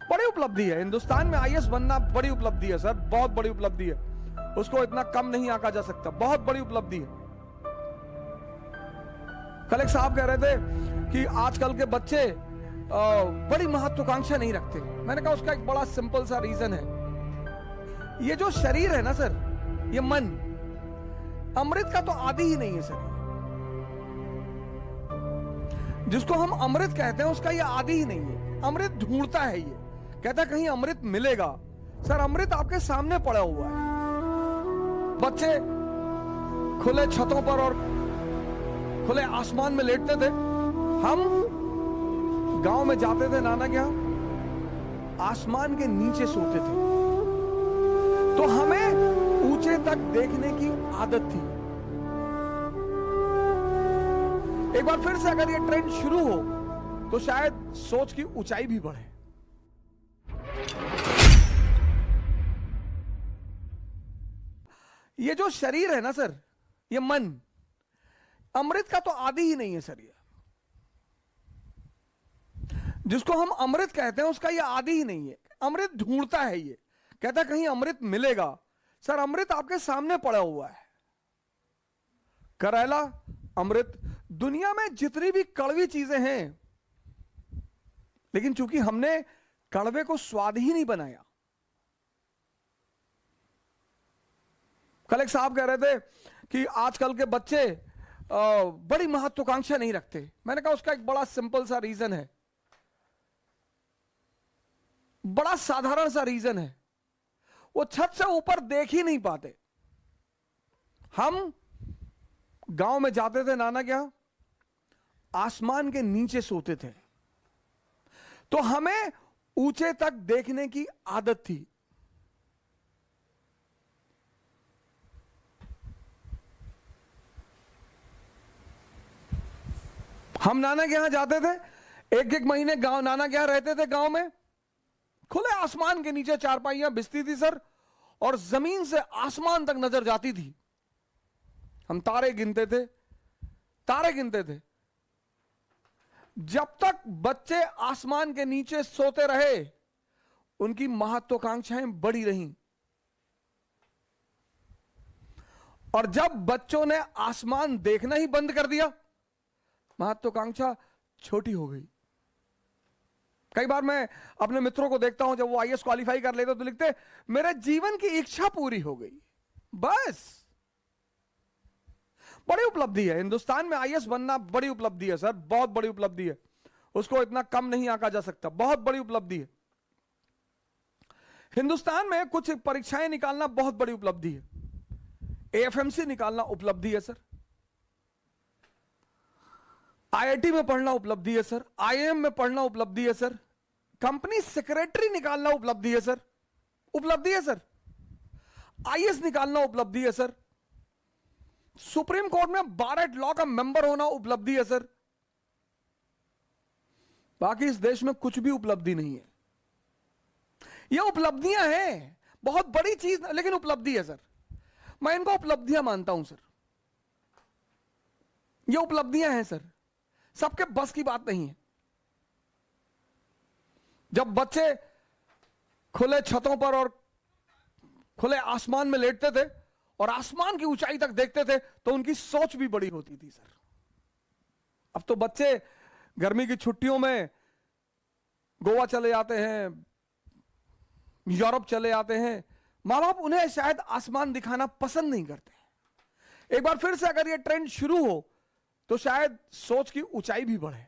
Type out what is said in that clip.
बड़ी उपलब्धि है। हिंदुस्तान में आईएएस बनना बड़ी उपलब्धि है सर, बहुत बड़ी उपलब्धि है। उसको इतना कम नहीं आंका जा सकता, बहुत बड़ी उपलब्धि है। कल एक साहब कह रहे थे कि आजकल के बच्चे बड़ी महत्वाकांक्षा नहीं रखते। मैंने कहा उसका एक बड़ा सिंपल सा रीजन है। ये जो शरीर है ना सर, ये मन अमृत का तो आदि ही नहीं है सर। जिसको हम अमृत कहते हैं उसका ये आदि ही नहीं है। अमृत ढूंढता है, ये कहता है कहीं अमृत मिलेगा। सर अमृत आपके सामने पड़ा हुआ है। बच्चे खुले छतों पर और खुले आसमान में लेटते थे। हम गांव में जाते थे नाना के यहां, आसमान के नीचे सोते थे, तो हमें ऊंचे तक देखने की आदत थी। एक बार फिर से अगर ये ट्रेंड शुरू हो तो शायद सोच की ऊंचाई भी बढ़े। ये जो शरीर है ना सर, ये मन अमृत का तो आदि ही नहीं है सर। ये जिसको हम अमृत कहते हैं उसका ये आदि ही नहीं है। अमृत ढूंढता है, ये कहता है कहीं अमृत मिलेगा। सर अमृत आपके सामने पड़ा हुआ है। करेला अमृत, दुनिया में जितनी भी कड़वी चीजें हैं, लेकिन चूंकि हमने कड़वे को स्वाद ही नहीं बनाया। कल एक साहब कह रहे थे कि आजकल के बच्चे बड़ी महत्वाकांक्षा नहीं रखते। मैंने कहा उसका एक बड़ा सिंपल सा रीजन है, बड़ा साधारण सा रीजन है। वो छत से ऊपर देख ही नहीं पाते। हम गांव में जाते थे नाना के यहां, आसमान के नीचे सोते थे, तो हमें ऊंचे तक देखने की आदत थी। हम नाना के यहां जाते थे, एक एक महीने गांव नाना के यहां रहते थे। गांव में खुले आसमान के नीचे चारपाइयां बिछती थी सर, और जमीन से आसमान तक नजर जाती थी। हम तारे गिनते थे, तारे गिनते थे। जब तक बच्चे आसमान के नीचे सोते रहे, उनकी महत्वाकांक्षाएं बढ़ी रहीं। और जब बच्चों ने आसमान देखना ही बंद कर दिया, महत्वाकांक्षा छोटी हो गई। कई बार मैं अपने मित्रों को देखता हूं, जब वो आईएएस क्वालिफाई कर लेते तो लिखते मेरे जीवन की इच्छा पूरी हो गई। बस बड़ी उपलब्धि है। हिंदुस्तान में आईएएस बनना बड़ी उपलब्धि है सर, बहुत बड़ी उपलब्धि है। उसको इतना कम नहीं आंका जा सकता, बहुत बड़ी उपलब्धि है। हिंदुस्तान में कुछ परीक्षाएं निकालना बहुत बड़ी उपलब्धि है। एएफएमसी निकालना उपलब्धि है सर, आईआईटी में पढ़ना उपलब्धि है सर, आईआईएम में पढ़ना उपलब्धि है सर, कंपनी सेक्रेटरी निकालना उपलब्धि है सर, उपलब्धि है सर, आईएएस निकालना उपलब्धि है सर, सुप्रीम कोर्ट में बार एट लॉ का मेंबर होना उपलब्धि है सर। बाकी इस देश में कुछ भी उपलब्धि नहीं है। ये उपलब्धियां हैं, बहुत बड़ी चीज, लेकिन उपलब्धि है सर। मैं इनको उपलब्धियां मानता हूं सर। ये उपलब्धियां हैं सर, सबके बस की बात नहीं है। जब बच्चे खुले छतों पर और खुले आसमान में लेटते थे और आसमान की ऊंचाई तक देखते थे, तो उनकी सोच भी बड़ी होती थी सर। अब तो बच्चे गर्मी की छुट्टियों में गोवा चले जाते हैं, यूरोप चले जाते हैं। मां बाप उन्हें शायद आसमान दिखाना पसंद नहीं करते। एक बार फिर से अगर यह ट्रेंड शुरू हो तो शायद सोच की ऊंचाई भी बढ़े।